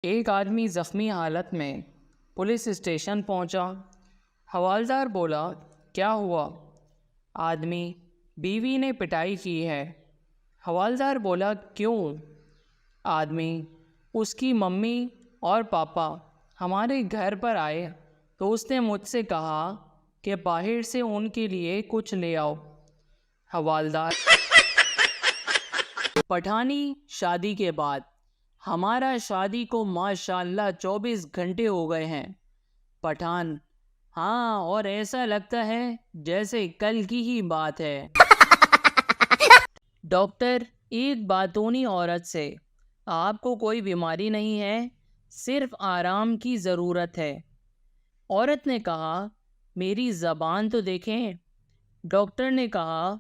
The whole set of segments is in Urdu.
ایک آدمی زخمی حالت میں پولیس اسٹیشن پہنچا۔ حوالدار بولا، کیا ہوا؟ آدمی، بیوی نے پٹائی کی ہے۔ حوالدار بولا، کیوں؟ آدمی، اس کی ممی اور پاپا ہمارے گھر پر آئے تو اس نے مجھ سے کہا کہ باہر سے ان کے لیے کچھ لے آؤ۔ حوالدار، پٹھانی شادی کے بعد ہمارا شادی کو ماشاءاللہ 24 گھنٹے ہو گئے ہیں۔ پٹھان، ہاں، اور ایسا لگتا ہے جیسے کل کی ہی بات ہے۔ ڈاکٹر ایک باتونی عورت سے، آپ کو کوئی بیماری نہیں ہے، صرف آرام کی ضرورت ہے۔ عورت نے کہا، میری زبان تو دیکھیں۔ ڈاکٹر نے کہا،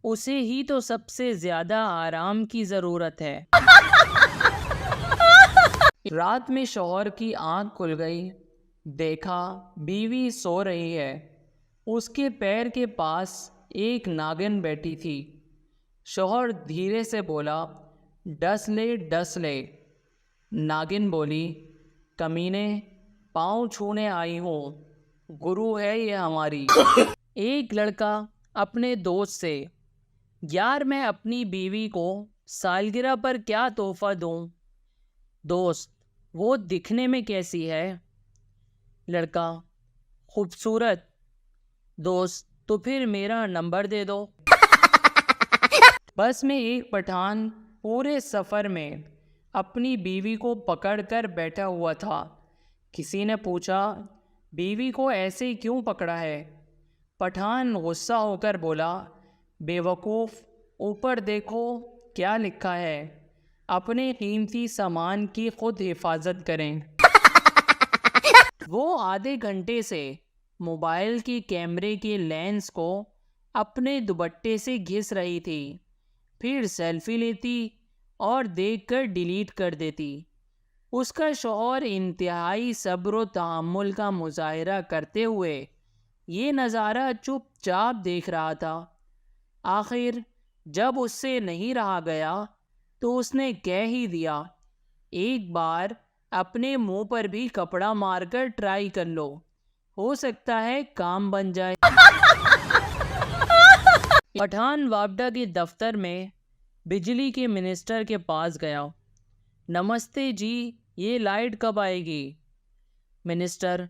اسے ہی تو سب سے زیادہ آرام کی ضرورت ہے۔ رات میں شوہر کی آنکھ کھل گئی، دیکھا بیوی سو رہی ہے، اس کے پیر کے پاس ایک ناگن بیٹھی تھی۔ شوہر دھیرے سے بولا، ڈس لے ڈس لے۔ ناگن بولی، کمینے، پاؤں چھونے آئی ہوں، گرو ہے یہ ہماری۔ ایک لڑکا اپنے دوست سے، یار میں اپنی بیوی کو سالگرہ پر کیا تحفہ دوں؟ دوست، وہ دکھنے میں کیسی ہے؟ لڑکا، خوبصورت۔ دوست، تو پھر میرا نمبر دے دو۔ بس میں ایک پٹھان پورے سفر میں اپنی بیوی کو پکڑ کر بیٹھا ہوا تھا۔ کسی نے پوچھا، بیوی کو ایسے کیوں پکڑا ہے؟ پٹھان غصہ ہو کر بولا، بے وقوف، اوپر دیکھو کیا لکھا ہے، اپنے قیمتی سامان کی خود حفاظت کریں۔ وہ آدھے گھنٹے سے موبائل کے کیمرے کے لینس کو اپنے دوپٹے سے گھس رہی تھی، پھر سیلفی لیتی اور دیکھ کر ڈیلیٹ کر دیتی۔ اس کا شوہر انتہائی صبر و تحمل کا مظاہرہ کرتے ہوئے یہ نظارہ چپ چاپ دیکھ رہا تھا۔ آخر جب اس سے نہیں رہا گیا تو اس نے کہہ ہی دیا، ایک بار اپنے منہ پر بھی کپڑا مار کر ٹرائی کر لو، ہو سکتا ہے کام بن جائے۔ پٹھان واپڈا کے دفتر میں بجلی کے منسٹر کے پاس گیا۔ نمستے جی، یہ لائٹ کب آئے گی؟ منسٹر،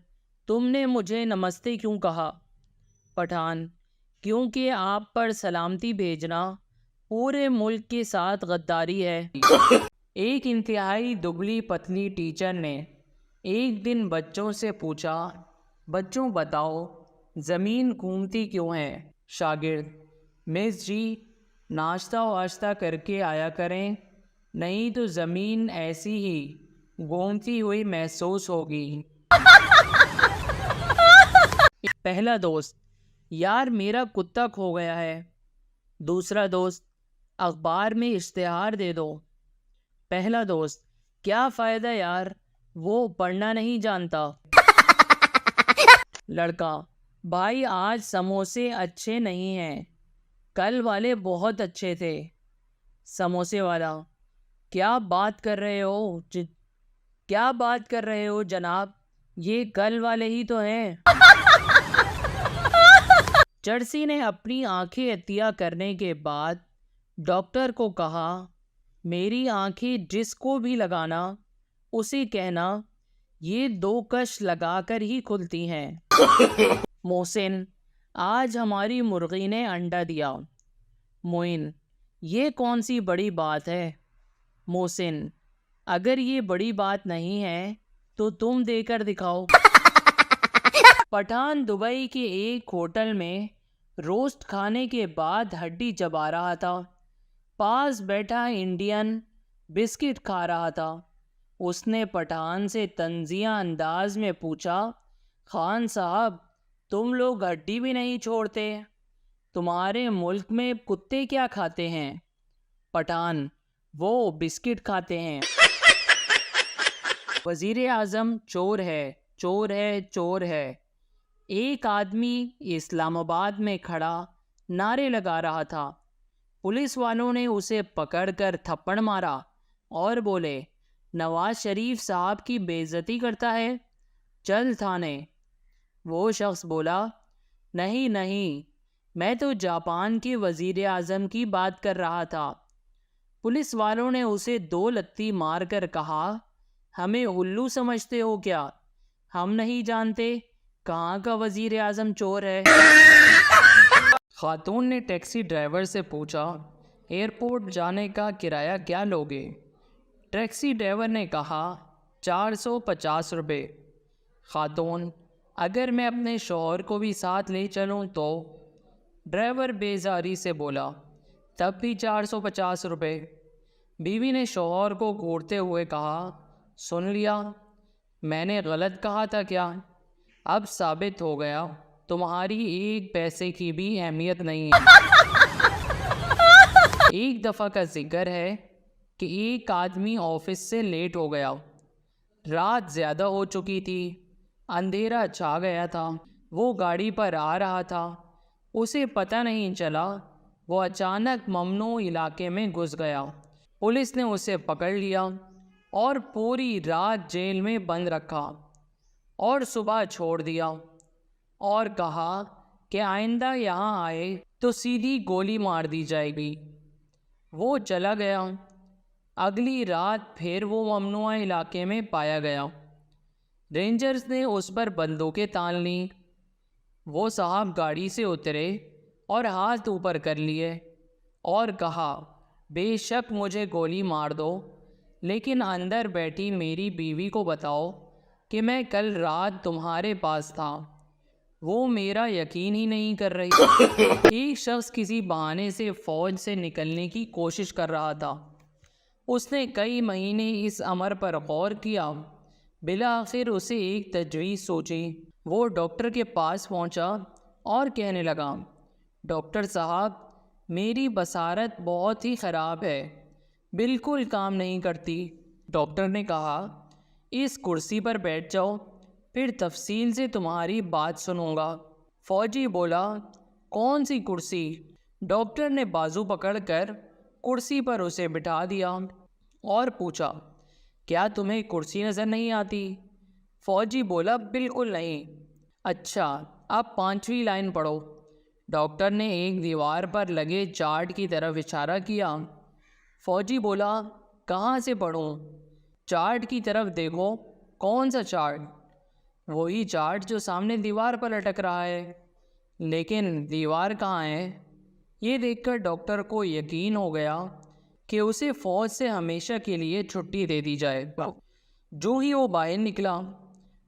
تم نے مجھے نمستے کیوں کہا؟ پٹھان، کیونکہ آپ پر سلامتی بھیجنا پورے ملک کے ساتھ غداری ہے۔ ایک انتہائی دبلی پتلی ٹیچر نے ایک دن بچوں سے پوچھا، بچوں بتاؤ زمین گھومتی کیوں ہے؟ شاگرد، مس جی، ناشتہ واشتہ کر کے آیا کریں، نہیں تو زمین ایسی ہی گھومتی ہوئی محسوس ہوگی۔ پہلا دوست، یار میرا کتا کھو گیا ہے۔ دوسرا دوست، اخبار میں اشتہار دے دو۔ پہلا دوست، کیا فائدہ یار، وہ پڑھنا نہیں جانتا۔ لڑکا، بھائی آج سموسے اچھے نہیں ہیں، کل والے بہت اچھے تھے۔ سموسے والا، کیا بات کر رہے ہو جناب، یہ کل والے ہی تو ہیں۔ چرسی نے اپنی آنکھیں عطیہ کرنے کے بعد ڈاکٹر کو کہا، میری آنکھیں جس کو بھی لگانا اسے کہنا یہ 2 کش لگا کر ہی کھلتی ہیں۔ محسن، آج ہماری مرغی نے انڈا دیا۔ معین، یہ کون سی بڑی بات ہے؟ محسن، اگر یہ بڑی بات نہیں ہے تو تم دے کر دکھاؤ۔ پٹھان دبئی کے ایک ہوٹل میں روسٹ کھانے کے بعد ہڈی چبا رہا تھا۔ پاس بیٹھا انڈین بسکٹ کھا رہا تھا۔ اس نے پٹھان سے طنزیہ انداز میں پوچھا، خان صاحب، تم لوگ ہڈی بھی نہیں چھوڑتے، تمہارے ملک میں کتے کیا کھاتے ہیں؟ پٹھان، وہ بسکٹ کھاتے ہیں۔ وزیر اعظم چور ہے، چور ہے، چور ہے۔ ایک آدمی اسلام آباد میں کھڑا نعرے لگا رہا تھا۔ پولیس والوں نے اسے پکڑ کر تھپڑ مارا اور بولے، نواز شریف صاحب کی بے عزتی کرتا ہے، چل تھانے۔ وہ شخص بولا، نہیں نہیں، میں تو جاپان کے وزیر اعظم کی بات کر رہا تھا۔ پولیس والوں نے اسے 2 لتی مار کر کہا، ہمیں الو سمجھتے ہو کیا؟ ہم نہیں جانتے کہاں کا وزیر اعظم چور ہے۔ خاتون نے ٹیکسی ڈرائیور سے پوچھا، ایئرپورٹ جانے کا کرایہ کیا لوگے؟ ٹیکسی ڈرائیور نے کہا، 450 روپے۔ خاتون، اگر میں اپنے شوہر کو بھی ساتھ لے چلوں تو؟ ڈرائیور بیزاری سے بولا، تب بھی 450 روپے۔ بیوی نے شوہر کو گھورتے ہوئے کہا، سن لیا، میں نے غلط کہا تھا کیا؟ اب ثابت ہو گیا تمہاری 1 پیسے کی بھی اہمیت نہیں ہے۔ ایک دفعہ کا ذکر ہے کہ ایک آدمی آفس سے لیٹ ہو گیا۔ رات زیادہ ہو چکی تھی، اندھیرا چھا گیا تھا۔ وہ گاڑی پر آ رہا تھا، اسے پتہ نہیں چلا، وہ اچانک ممنوع علاقے میں گھس گیا۔ پولیس نے اسے پکڑ لیا اور پوری رات جیل میں بند رکھا اور صبح چھوڑ دیا اور کہا کہ آئندہ یہاں آئے تو سیدھی گولی مار دی جائے گی۔ وہ چلا گیا۔ اگلی رات پھر وہ ممنوع علاقے میں پایا گیا۔ رینجرز نے اس پر بندوقیں تان لیں۔ وہ صاحب گاڑی سے اترے اور ہاتھ اوپر کر لیے اور کہا، بے شک مجھے گولی مار دو، لیکن اندر بیٹھی میری بیوی کو بتاؤ کہ میں کل رات تمہارے پاس تھا۔ وہ میرا یقین ہی نہیں کر رہی۔ ایک شخص کسی بہانے سے فوج سے نکلنے کی کوشش کر رہا تھا۔ اس نے کئی مہینے اس امر پر غور کیا۔ بالآخر اسے ایک تجویز سوچی۔ وہ ڈاکٹر کے پاس پہنچا اور کہنے لگا، ڈاکٹر صاحب، میری بصارت بہت ہی خراب ہے، بالکل کام نہیں کرتی۔ ڈاکٹر نے کہا، اس کرسی پر بیٹھ جاؤ، پھر تفصیل سے تمہاری بات سنوں گا۔ فوجی بولا، کون سی کرسی؟ ڈاکٹر نے بازو پکڑ کر کرسی پر اسے بٹھا دیا اور پوچھا، کیا تمہیں کرسی نظر نہیں آتی؟ فوجی بولا، بالکل نہیں۔ اچھا، اب 5ویں لائن پڑھو۔ ڈاکٹر نے ایک دیوار پر لگے چارٹ کی طرف اشارہ کیا۔ فوجی بولا، کہاں سے پڑھوں؟ چارٹ کی طرف دیکھو۔ کون سا چارٹ؟ وہی چارٹ جو سامنے دیوار پر لٹک رہا ہے۔ لیکن دیوار کہاں ہے؟ یہ دیکھ کر ڈاکٹر کو یقین ہو گیا کہ اسے فوج سے ہمیشہ کے لیے چھٹی دے دی جائے۔ جو ہی وہ باہر نکلا،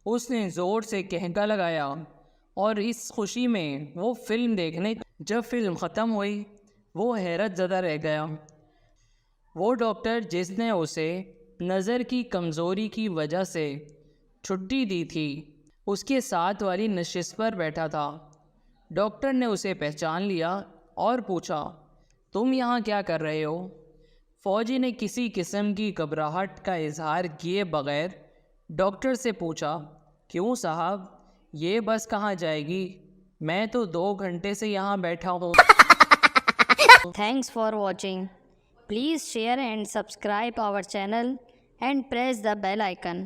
اس نے زور سے کہکا لگایا اور اس خوشی میں وہ فلم دیکھنے۔ جب فلم ختم ہوئی، وہ حیرت زدہ رہ گیا۔ وہ ڈاکٹر جس نے اسے نظر کی کمزوری کی وجہ سے چھٹی دی تھی، اس کے ساتھ والی نشست پر بیٹھا تھا۔ ڈاکٹر نے اسے پہچان لیا اور پوچھا، تم یہاں کیا کر رہے ہو؟ فوجی نے کسی قسم کی گھبراہٹ کا اظہار کیے بغیر ڈاکٹر سے پوچھا، کیوں صاحب، یہ بس کہاں جائے گی؟ میں تو 2 گھنٹے سے یہاں بیٹھا ہوں۔ Thanks for watching. Please share and subscribe our channel and press the bell icon.